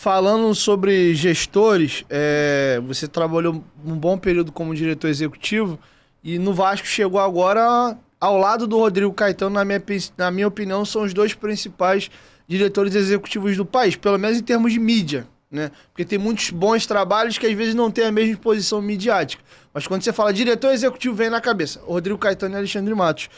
Falando sobre gestores, você trabalhou um bom período como diretor executivo e no Vasco chegou agora ao lado do Rodrigo Caetano, na minha opinião, são os dois principais diretores executivos do país, pelo menos em termos de mídia, né? Porque tem muitos bons trabalhos que às vezes não têm a mesma exposição midiática. Mas quando você fala diretor executivo, vem na cabeça Rodrigo Caetano e Alexandre Matos.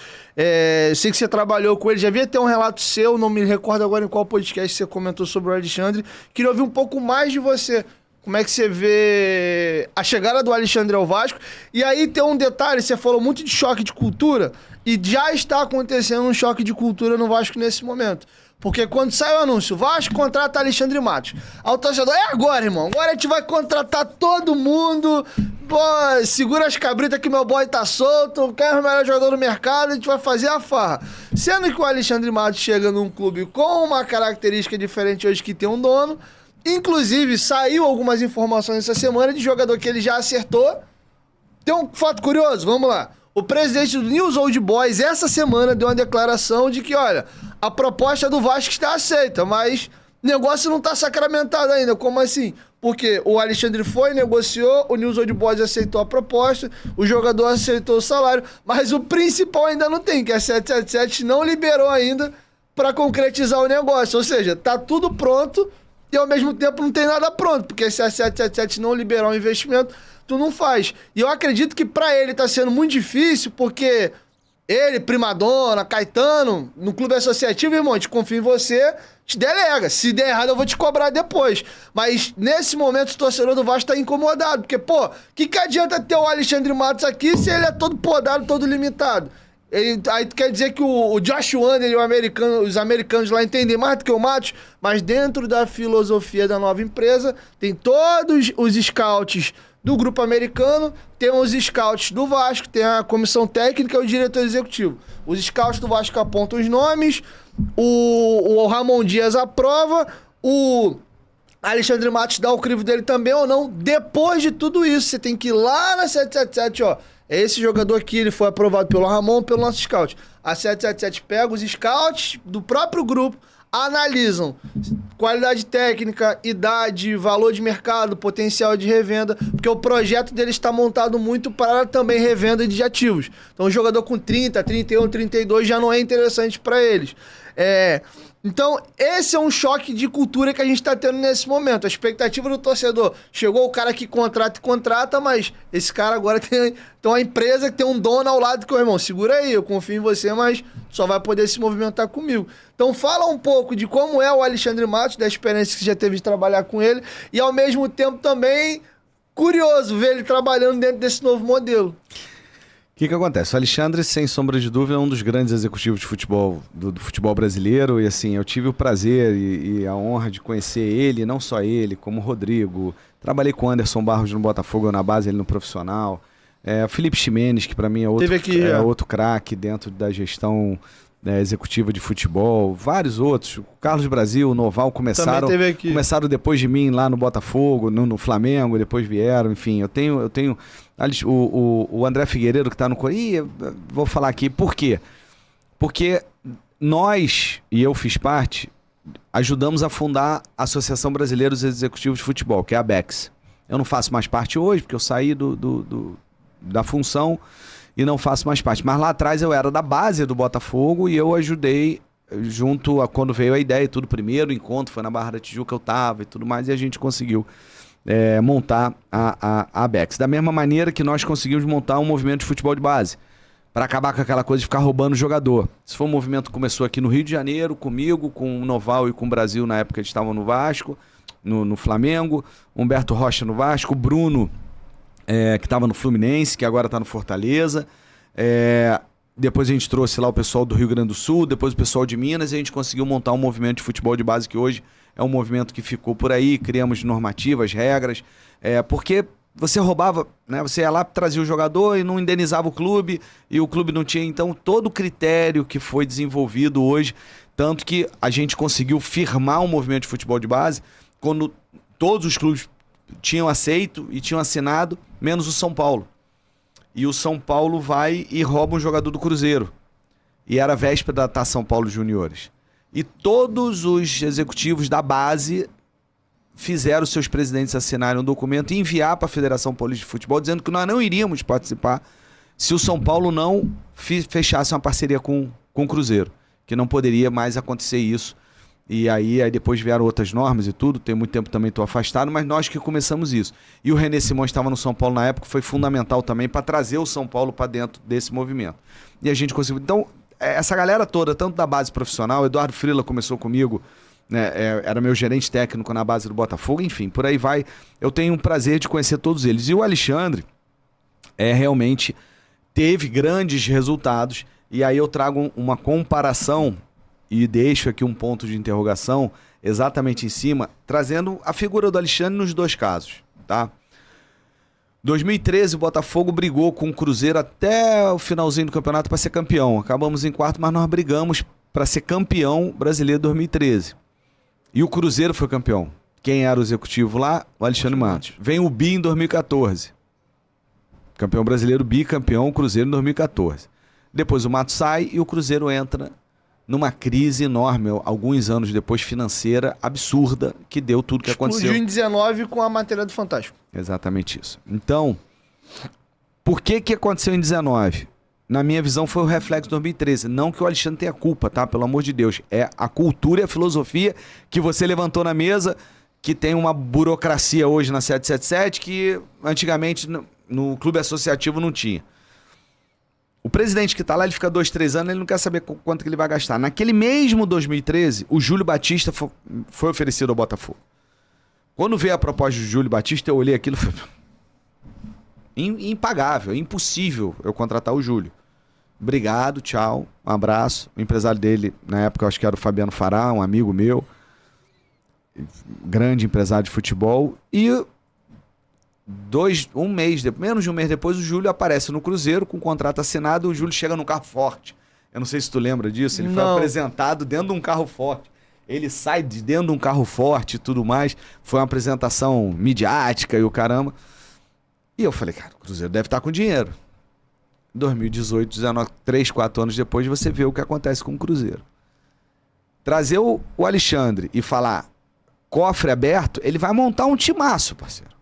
Sei que você trabalhou com ele, já havia até um relato seu, não me recordo agora em qual podcast você comentou sobre o Alexandre. Queria ouvir um pouco mais de você. Como é que você vê a chegada do Alexandre ao Vasco? E aí tem um detalhe, você falou muito de choque de cultura, e já está acontecendo um choque de cultura no Vasco nesse momento. Porque quando sai o anúncio, Vasco contrata Alexandre Matos. Aí o torcedor, é agora, irmão. Agora a gente vai contratar todo mundo. Pô, segura as cabritas que meu boy tá solto. Quer o melhor jogador do mercado, a gente vai fazer a farra. Sendo que o Alexandre Matos chega num clube com uma característica diferente hoje, que tem um dono. Inclusive, saiu algumas informações essa semana de jogador que ele já acertou. Tem um fato curioso, vamos lá. O presidente do News Old Boys, essa semana, deu uma declaração de que, olha, a proposta do Vasco está aceita, mas o negócio não está sacramentado ainda. Como assim? Porque o Alexandre foi, negociou, o News Old Boys aceitou a proposta, o jogador aceitou o salário, mas o principal ainda não tem, que a 777 não liberou ainda para concretizar o negócio. Ou seja, tá tudo pronto e ao mesmo tempo não tem nada pronto, porque se a 777 não liberar o investimento, tu não faz. E eu acredito que pra ele tá sendo muito difícil, porque ele, Primadonna, Caetano, no clube associativo, irmão, a gente confia em você, te delega. Se der errado, eu vou te cobrar depois. Mas nesse momento o torcedor do Vasco tá incomodado, porque, pô, que adianta ter o Alexandre Matos aqui se ele é todo podado, todo limitado? Aí quer dizer que o Josh Wander e os americanos lá entendem mais do que o Matos, mas dentro da filosofia da nova empresa, tem todos os scouts do grupo americano, tem os scouts do Vasco, tem a comissão técnica e o diretor executivo. Os scouts do Vasco apontam os nomes, o Ramon Dias aprova, o Alexandre Matos dá o crivo dele também ou não. Depois de tudo isso, você tem que ir lá na 777, ó. Esse jogador aqui, ele foi aprovado pelo Ramon, pelo nosso scout. A 777 pega os scouts do próprio grupo, analisam qualidade técnica, idade, valor de mercado, potencial de revenda, porque o projeto deles está montado muito para também revenda de ativos. Então, um jogador com 30, 31, 32 já não é interessante para eles. Então, esse é um choque de cultura que a gente está tendo nesse momento. A expectativa do torcedor, chegou o cara que contrata, mas esse cara agora tem uma empresa que tem um dono ao lado que, irmão, segura aí, eu confio em você, mas só vai poder se movimentar comigo. Então, fala um pouco de como é o Alexandre Matos, da experiência que já teve de trabalhar com ele, e ao mesmo tempo também curioso ver ele trabalhando dentro desse novo modelo. O que acontece? O Alexandre, sem sombra de dúvida, é um dos grandes executivos de futebol, do futebol brasileiro, e assim, eu tive o prazer e a honra de conhecer ele, não só ele, como o Rodrigo. Trabalhei com o Anderson Barros no Botafogo, na base, ele no profissional. O Felipe Ximenes, que para mim é outro craque dentro da gestão executiva de futebol. Vários outros. O Carlos Brasil, o Noval começaram depois de mim lá no Botafogo, no Flamengo, depois vieram, enfim. Eu tenho o André Figueiredo, que está no Corinthians, vou falar aqui. Por quê? Porque nós, e eu fiz parte, ajudamos a fundar a Associação Brasileira dos Executivos de Futebol, que é a ABEX. Eu não faço mais parte hoje, porque eu saí da função e não faço mais parte. Mas lá atrás eu era da base do Botafogo e eu ajudei junto a quando veio a ideia e tudo. Primeiro encontro foi na Barra da Tijuca, eu tava e tudo mais, e a gente conseguiu montar a ABEX. Da mesma maneira que nós conseguimos montar um movimento de futebol de base, para acabar com aquela coisa de ficar roubando jogador. Esse foi um movimento que começou aqui no Rio de Janeiro, comigo, com o Noval e com o Brasil, na época eles estavam no Vasco, no Flamengo, Humberto Rocha no Vasco, Bruno, que estava no Fluminense, que agora está no Fortaleza. Depois a gente trouxe lá o pessoal do Rio Grande do Sul, depois o pessoal de Minas, e a gente conseguiu montar um movimento de futebol de base que hoje é um movimento que ficou por aí, criamos normativas, regras, porque você roubava, né? Você ia lá, trazia o jogador e não indenizava o clube, e o clube não tinha, então, todo o critério que foi desenvolvido hoje, tanto que a gente conseguiu firmar um movimento de futebol de base, quando todos os clubes tinham aceito e tinham assinado, menos o São Paulo. E o São Paulo vai e rouba um jogador do Cruzeiro. E era a véspera da Taça São Paulo Juniores. E todos os executivos da base fizeram os seus presidentes assinarem um documento e enviar para a Federação Paulista de Futebol dizendo que nós não iríamos participar se o São Paulo não fechasse uma parceria com o Cruzeiro, que não poderia mais acontecer isso. E aí depois vieram outras normas e tudo, tem muito tempo também estou afastado, mas nós que começamos isso. E o René Simões estava no São Paulo na época, foi fundamental também para trazer o São Paulo para dentro desse movimento. E a gente conseguiu. Então, essa galera toda, tanto da base profissional, Eduardo Frila começou comigo, né, era meu gerente técnico na base do Botafogo, enfim, por aí vai. Eu tenho um prazer de conhecer todos eles. E o Alexandre realmente teve grandes resultados, e aí eu trago uma comparação e deixo aqui um ponto de interrogação exatamente em cima, trazendo a figura do Alexandre nos dois casos, tá? 2013 o Botafogo brigou com o Cruzeiro até o finalzinho do campeonato para ser campeão. Acabamos em quarto, mas nós brigamos para ser campeão brasileiro em 2013. E o Cruzeiro foi campeão. Quem era o executivo lá? O Alexandre Matos. Vem o Bi em 2014. Campeão brasileiro, bicampeão, o Cruzeiro em 2014. Depois o Matos sai e o Cruzeiro entra numa crise enorme, alguns anos depois, financeira, absurda, que deu tudo que aconteceu. Explodiu em 19 com a matéria do Fantástico. Exatamente isso. Então, por que aconteceu em 19? Na minha visão, foi o reflexo de 2013. Não que o Alexandre tenha culpa, tá? Pelo amor de Deus. É a cultura e a filosofia que você levantou na mesa, que tem uma burocracia hoje na 777 que antigamente no clube associativo não tinha. O presidente que está lá, ele fica 2, 3 anos, ele não quer saber quanto que ele vai gastar. Naquele mesmo 2013, o Júlio Batista foi oferecido ao Botafogo. Quando veio a proposta do Júlio Batista, eu olhei aquilo e falei, impagável, impossível eu contratar o Júlio. Obrigado, tchau, um abraço. O empresário dele, na época, eu acho que era o Fabiano Fará, um amigo meu, grande empresário de futebol, e menos de um mês depois, o Júlio aparece no Cruzeiro com o contrato assinado. O Júlio chega num carro forte. Eu não sei se tu lembra disso. Ele foi apresentado dentro de um carro forte. Ele sai de dentro de um carro forte e tudo mais. Foi uma apresentação midiática e o caramba. E eu falei, cara, o Cruzeiro deve estar com dinheiro. 2018, 19, 3, 4 anos depois, você vê o que acontece com o Cruzeiro. Trazer o Alexandre e falar cofre aberto, ele vai montar um timaço, parceiro.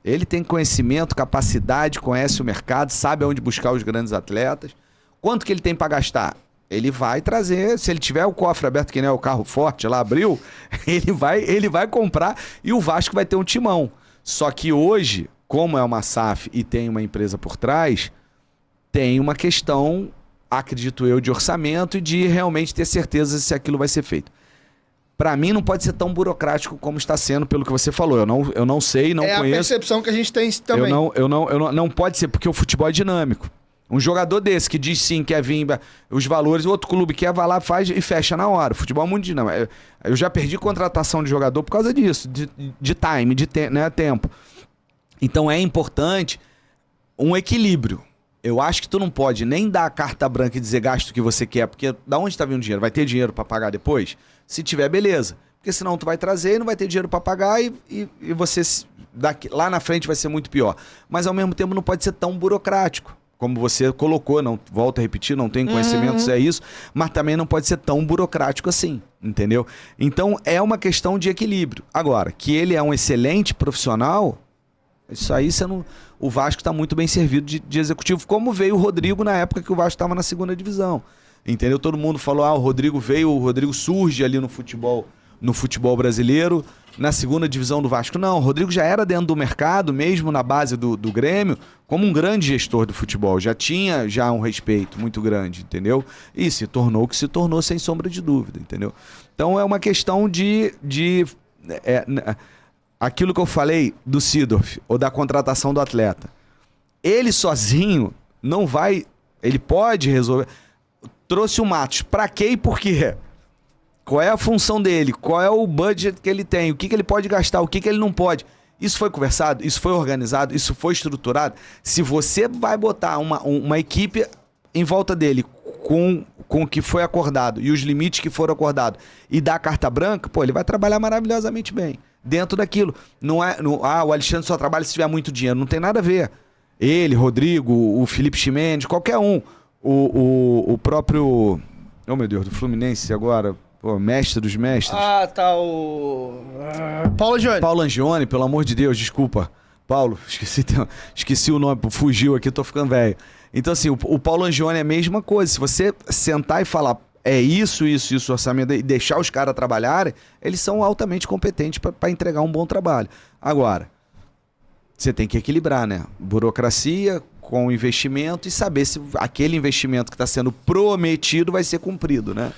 Ele tem conhecimento, capacidade, conhece o mercado, sabe aonde buscar os grandes atletas. Quanto que ele tem para gastar? Ele vai trazer, se ele tiver o cofre aberto, que nem é o carro forte, lá abriu, ele vai comprar e o Vasco vai ter um timão. Só que hoje, como é uma SAF e tem uma empresa por trás, tem uma questão, acredito eu, de orçamento e de realmente ter certeza se aquilo vai ser feito. Para mim não pode ser tão burocrático como está sendo, pelo que você falou. Eu não sei, não conheço. É a percepção que a gente tem também. Não pode ser, porque o futebol é dinâmico. Um jogador desse que diz sim, quer vir, os valores, o outro clube quer, vai lá, faz e fecha na hora. O futebol é muito dinâmico. Eu já perdi contratação de jogador por causa disso, de time, tempo. Então é importante um equilíbrio. Eu acho que tu não pode nem dar a carta branca e dizer gasto o que você quer, porque da onde está vindo o dinheiro? Vai ter dinheiro para pagar depois? Se tiver, beleza. Porque senão tu vai trazer e não vai ter dinheiro para pagar e você lá na frente vai ser muito pior. Mas ao mesmo tempo não pode ser tão burocrático. Como você colocou, não volto a repetir, não tem conhecimentos, é isso, mas também não pode ser tão burocrático assim, entendeu? Então é uma questão de equilíbrio. Agora, que ele é um excelente profissional, isso aí o Vasco está muito bem servido de executivo, como veio o Rodrigo na época que o Vasco estava na segunda divisão. Entendeu? Todo mundo falou, o Rodrigo veio, o Rodrigo surge ali no futebol brasileiro, na segunda divisão do Vasco. Não, o Rodrigo já era dentro do mercado, mesmo na base do Grêmio, como um grande gestor do futebol. Já tinha um respeito muito grande, entendeu? E se tornou o que se tornou, sem sombra de dúvida, entendeu? Então é uma questão aquilo que eu falei do Seedorf, ou da contratação do atleta. Ele sozinho não vai, ele pode resolver. Trouxe o Matos, pra quê e por quê? Qual é a função dele? Qual é o budget que ele tem? O que ele pode gastar? O que ele não pode? Isso foi conversado? Isso foi organizado? Isso foi estruturado? Se você vai botar uma equipe em volta dele com o que foi acordado e os limites que foram acordados e dar a carta branca, ele vai trabalhar maravilhosamente bem dentro daquilo. O Alexandre só trabalha se tiver muito dinheiro. Não tem nada a ver. Ele, Rodrigo, o Felipe Chimenez, qualquer um. O próprio... Oh, meu Deus, do Fluminense agora... Pô, mestre dos mestres. Ah, tá, Paulo Angione. Paulo Angione, pelo amor de Deus, desculpa. Paulo, esqueci o nome, fugiu aqui, tô ficando velho. Então, assim, o Paulo Angione é a mesma coisa. Se você sentar e falar é isso, orçamento, e deixar os caras trabalharem, eles são altamente competentes para entregar um bom trabalho. Agora, você tem que equilibrar, né? Burocracia com investimento e saber se aquele investimento que está sendo prometido vai ser cumprido, né?